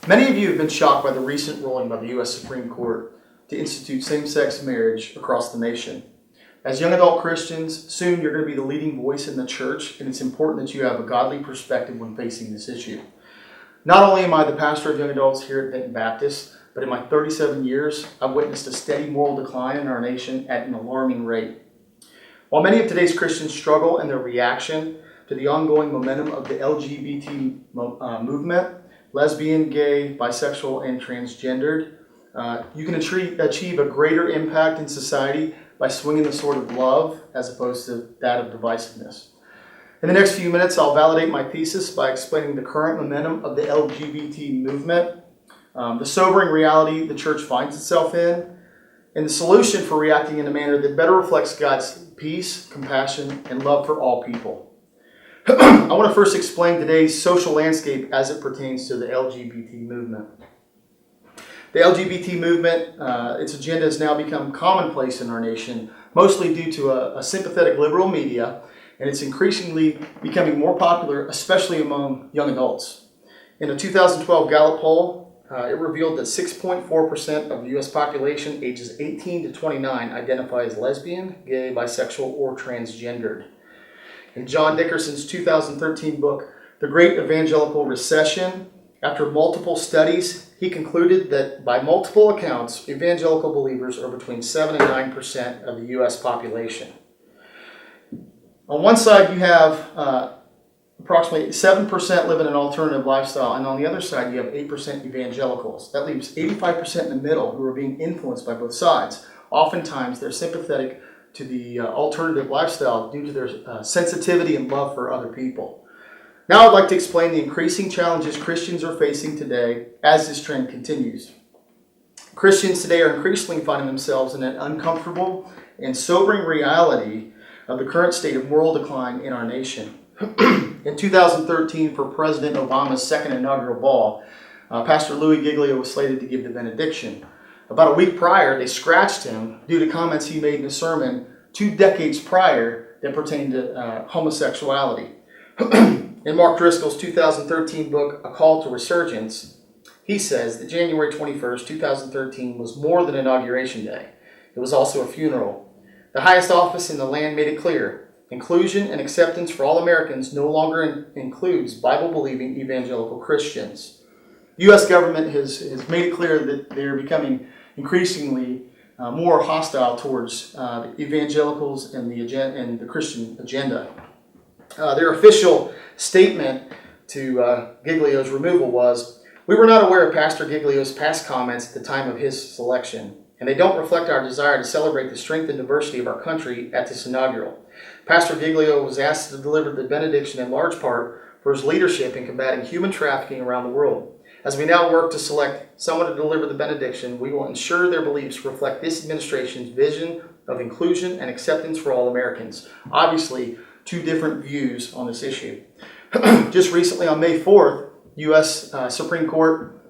Many of you have been shocked by the recent ruling by the U.S. Supreme Court to institute same-sex marriage across the nation. As young adult Christians, soon you're going to be the leading voice in the church, and it's important that you have a godly perspective when facing this issue. Not only am I the pastor of young adults here at Benton Baptist, but in my 37 years, I've witnessed a steady moral decline in our nation at an alarming rate. While many of today's Christians struggle in their reaction to the ongoing momentum of the LGBT movement, lesbian, gay, bisexual, and transgendered, you can achieve a greater impact in society by swinging the sword of love as opposed to that of divisiveness. In the next few minutes, I'll validate my thesis by explaining the current momentum of the LGBT movement, the sobering reality the church finds itself in, and the solution for reacting in a manner that better reflects God's peace, compassion, and love for all people. I want to first explain today's social landscape as it pertains to the LGBT movement. The LGBT movement, its agenda has now become commonplace in our nation, mostly due to a sympathetic liberal media, and it's increasingly becoming more popular, especially among young adults. In a 2012 Gallup poll, it revealed that 6.4% of the U.S. population ages 18 to 29 identify as lesbian, gay, bisexual, or transgendered. In John Dickerson's 2013 book, The Great Evangelical Recession, after multiple studies, he concluded that by multiple accounts, evangelical believers are between 7 and 9% of the U.S. population. On one side, you have approximately 7% live in an alternative lifestyle, and on the other side, you have 8% evangelicals. That leaves 85% in the middle who are being influenced by both sides. Oftentimes, they're sympathetic to the alternative lifestyle due to their sensitivity and love for other people. Now I'd like to explain the increasing challenges Christians are facing today as this trend continues. Christians today are increasingly finding themselves in an uncomfortable and sobering reality of the current state of moral decline in our nation. In 2013, for President Obama's second inaugural ball, Pastor Louis Giglio was slated to give the benediction. About a week prior, they scratched him due to comments he made in a sermon 2 decades prior that pertained to homosexuality. In Mark Driscoll's 2013 book, A Call to Resurgence, he says that January 21st, 2013 was more than Inauguration Day. It was also a funeral. The highest office in the land made it clear. Inclusion and acceptance for all Americans no longer includes Bible-believing evangelical Christians. The U.S. government has made it clear that they're becoming increasingly more hostile towards the evangelicals and the Christian agenda. Their official statement to Giglio's removal was, "We were not aware of Pastor Giglio's past comments at the time of his selection, and they don't reflect our desire to celebrate the strength and diversity of our country at this inaugural. Pastor Giglio was asked to deliver the benediction in large part for his leadership in combating human trafficking around the world. As we now work to select someone to deliver the benediction, we will ensure their beliefs reflect this administration's vision of inclusion and acceptance for all Americans." Obviously, 2 different views on this issue. Just recently, on May 4th, U.S. Supreme Court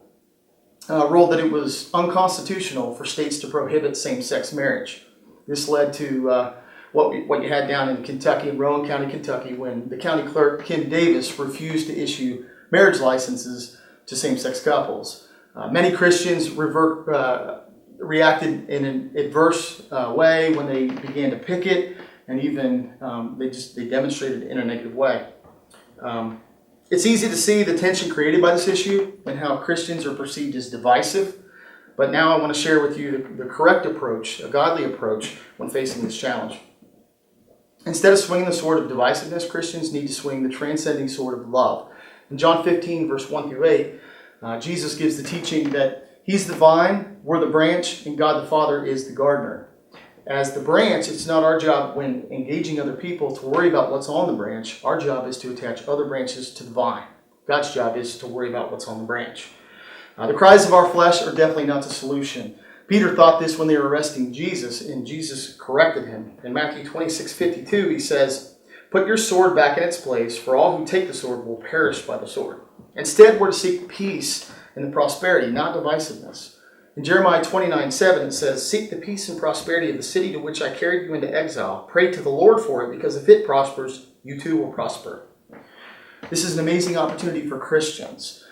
ruled that it was unconstitutional for states to prohibit same-sex marriage. This led to what you had down in Kentucky, in Rowan County, Kentucky, when the county clerk, Kim Davis, refused to issue marriage licenses to same-sex couples. Many Christians reacted in an adverse way when they began to picket, and even they demonstrated in a negative way. It's easy to see the tension created by this issue and how Christians are perceived as divisive, but now I want to share with you the correct approach, a godly approach, when facing this challenge. Instead of swinging the sword of divisiveness, Christians need to swing the transcending sword of love. In John 15, verse 1 through 8, Jesus gives the teaching that He's the vine, we're the branch, and God the Father is the gardener. As the branch, it's not our job when engaging other people to worry about what's on the branch. Our job is to attach other branches to the vine. God's job is to worry about what's on the branch. The cries of our flesh are definitely not the solution. Peter thought this when they were arresting Jesus, and Jesus corrected him. In Matthew 26:52, he says, "Put your sword back in its place, for all who take the sword will perish by the sword." Instead, we're to seek peace and the prosperity, not divisiveness. In Jeremiah 29:7, it says, "Seek the peace and prosperity of the city to which I carried you into exile. Pray to the Lord for it, because if it prospers, you too will prosper." This is an amazing opportunity for Christians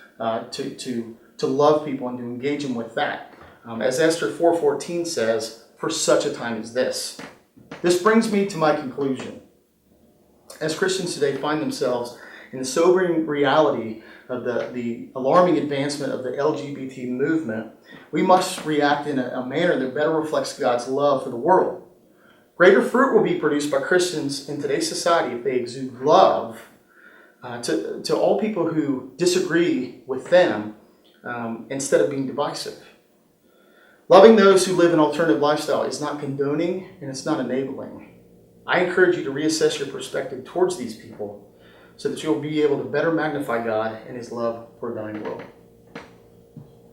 to to love people and to engage them with that. As Esther 4:14 says, for such a time as this. This brings me to my conclusion. As Christians today find themselves in the sobering reality of the alarming advancement of the LGBT movement, we must react in a manner that better reflects God's love for the world. Greater fruit will be produced by Christians in today's society if they exude love to all people who disagree with them instead of being divisive. Loving those who live an alternative lifestyle is not condoning and it's not enabling. I encourage you to reassess your perspective towards these people so that you'll be able to better magnify God and His love for a dying world.